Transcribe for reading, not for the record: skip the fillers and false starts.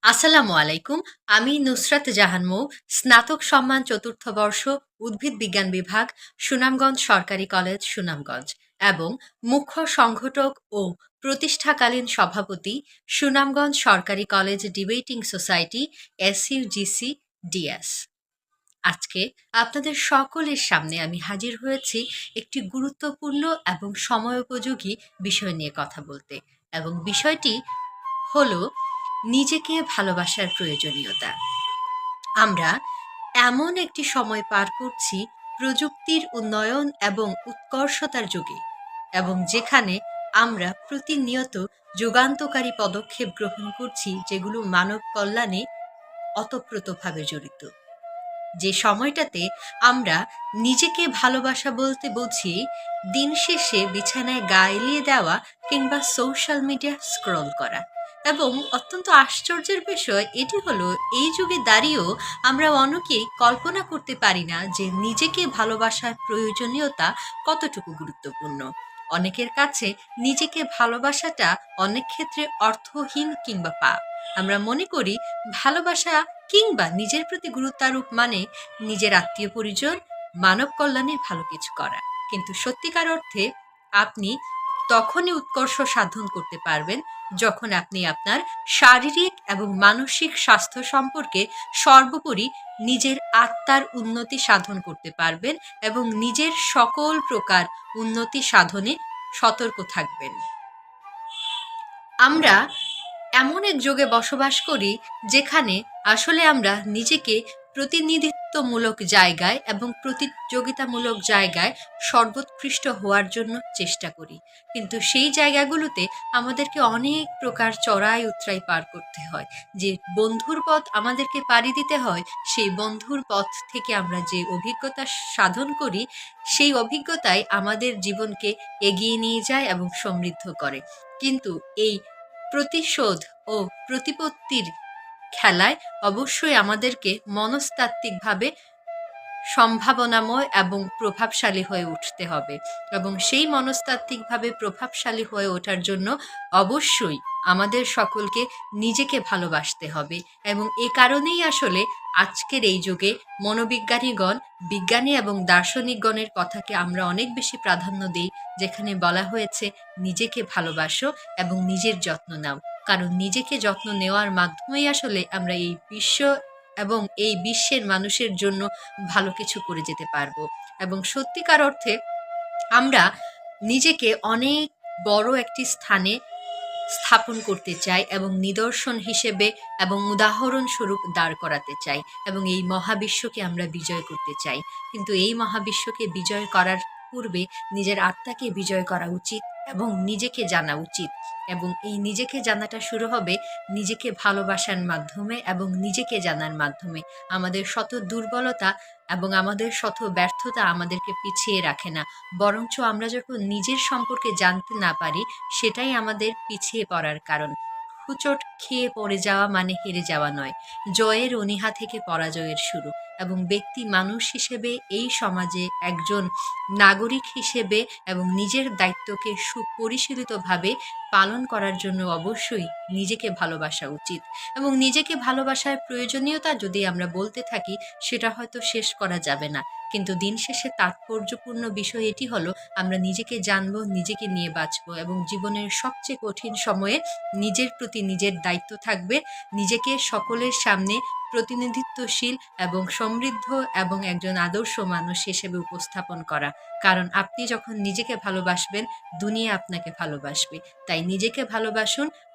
আসসালামু আলাইকুম। আমি নুসরাত জাহান মৌ, স্নাতক সম্মান চতুর্থ বর্ষ, উদ্ভিদ বিজ্ঞান বিভাগ, সুনামগঞ্জ সরকারি কলেজ, সুনামগঞ্জ এবং মুখ্য সংগঠক ও প্রতিষ্ঠাকালীন সভাপতি, সুনামগঞ্জ সরকারি college debating society, SUGC DS. আজকে আপনাদের সকলের সামনে আমি হাজির হয়েছি একটি গুরুত্বপূর্ণ এবং সময়োপযোগী বিষয় নিয়ে কথা বলতে, এবং বিষয়টি হলো নিজেকে ভালোবাসার প্রয়োজনীয়তা। আমরা এমন একটি সময় পার করছি প্রযুক্তির উন্নয়ন এবং উৎকর্ষতার যুগে, এবং যেখানে আমরা প্রতিনিয়ত যুগান্তকারী পদক্ষেপ গ্রহণ করছি যেগুলো মানব কল্যাণে অতপ্রতভাবে জড়িত। যে সময়টাতে আমরা নিজেকে ভালোবাসা বলতে বুঝি দিন শেষে বিছানায় গা এলিয়ে দেওয়া কিংবা সোশ্যাল মিডিয়া স্ক্রল করা। এবং অত্যন্ত আশ্চর্যের বিষয় এটি হলো, এই যুগে দাঁড়িয়েও আমরা অনেকেই কল্পনা করতে পারি না যে নিজেকে ভালোবাসার প্রয়োজনীয়তা কতটুকু গুরুত্বপূর্ণ। অনেকের কাছে নিজেকে ভালোবাসাটা অনেক ক্ষেত্রে অর্থহীন কিংবা পাপ। আমরা মনে করি ভালোবাসা কিংবা নিজের প্রতি গুরুত্বারোপ মানে নিজের আত্মীয় পরিজন, মানব কল্যাণের ভালো কিছু করা। কিন্তু সত্যিকার অর্থে আপনি তখনই উৎকর্ষ সাধন করতে পারবেন যখন আপনি আপনার শারীরিক এবং মানসিক স্বাস্থ্য সম্পর্কে সর্বোপরি নিজের আত্মার উন্নতি সাধন করতে পারবেন এবং নিজের সকল প্রকার উন্নতি সাধনে সতর্ক থাকবেন। আমরা এমন এক যুগে বসবাস করি যেখানে আসলে আমরা নিজেকে প্রতিনিধিত্বমূলক জায়গায় এবং প্রতিযোগিতামূলক জায়গায় সর্বোৎকৃষ্ট হওয়ার জন্য চেষ্টা করি, কিন্তু সেই জায়গাগুলোতে আমাদেরকে অনেক প্রকার চড়াই উতরাই পার করতে হয়। যে বন্ধুর পথ আমাদেরকে পাড়ি দিতে হয়, সেই বন্ধুর পথ থেকে আমরা যে অভিজ্ঞতা সাধন করি, সেই অভিজ্ঞতাই আমাদের জীবনকে এগিয়ে নিয়ে যায় এবং সমৃদ্ধ করে। কিন্তু এই প্রতিশোধ ও প্রতিপত্তির খেলায় অবশ্যই আমাদেরকে মনস্তাত্ত্বিকভাবে সম্ভাবনাময় এবং প্রভাবশালী হয়ে উঠতে হবে, এবং সেই মনস্তাত্ত্বিকভাবে প্রভাবশালী হয়ে ওঠার জন্য অবশ্যই আমাদের সকলকে নিজেকে ভালোবাসতে হবে। এবং এ কারণেই আসলে আজকের এই যুগে মনোবিজ্ঞানীগণ, বিজ্ঞানী এবং দার্শনিকগণের কথাকে আমরা অনেক বেশি প্রাধান্য দিই, যেখানে বলা হয়েছে নিজেকে ভালোবাসো এবং নিজের যত্ন নাও। কারণ নিজেকে যত্ন নেওয়ার মাধ্যমেই আসলে আমরা এই বিশ্ব এবং এই বিশ্বের মানুষের জন্য ভালো কিছু করে যেতে পারবো। এবং সত্যিকার অর্থে আমরা নিজেকে অনেক বড় একটি স্থানে স্থাপন করতে চাই এবং নিদর্শন হিসেবে এবং উদাহরণস্বরূপ দাঁড় করাতে চাই, এবং এই মহাবিশ্বকে আমরা বিজয় করতে চাই। কিন্তু এই মহাবিশ্বকে বিজয় করার পূর্বে নিজের আত্মাকে বিজয় করা উচিত এবং নিজেকে জানা উচিত। এবং এই নিজেকে জানাটা শুরু হবে নিজেকে ভালোবাসার মাধ্যমে এবং নিজেকে জানার মাধ্যমে। আমাদের শত দুর্বলতা এবং আমাদের শত ব্যর্থতা আমাদেরকে পিছিয়ে রাখে না, বরঞ্চ আমরা যখন নিজের সম্পর্কে জানতে না পারি, সেটাই আমাদের পিছিয়ে পড়ার কারণ। হুচট খেয়ে পড়ে যাওয়া মানে হেরে যাওয়া নয়, জয়ের অনীহা থেকে পরাজয়ের শুরু। এবং ব্যক্তি মানুষ হিসেবে এই সমাজে একজন নাগরিক হিসেবে এবং নিজের দায়িত্বকে সুপরিশীলিতভাবে পালন করার জন্য অবশ্যই নিজেকে ভালোবাসা উচিত। এবং নিজেকে ভালোবাসার প্রয়োজনীয়তা যদি আমরা বলতে থাকি, সেটা হয়তো শেষ করা যাবে না। কিন্তু দিন শেষে তাৎপর্যপূর্ণ বিষয় এটি হলো, আমরা নিজেকে জানবো, নিজেকে নিয়ে বাঁচবো, এবং জীবনের সবচেয়ে কঠিন সময়ে নিজের প্রতি নিজের দায়িত্ব থাকবে নিজেকে সকলের সামনে প্রতিনিধিত্বশীল এবং সমৃদ্ধ এবং একজন আদর্শ মানুষ হিসেবে উপস্থাপন করা। কারণ আপনি যখন নিজেকে ভালোবাসবেন, দুনিয়া আপনাকে ভালোবাসবে। তাই নিজেকে ভালোবাসুন,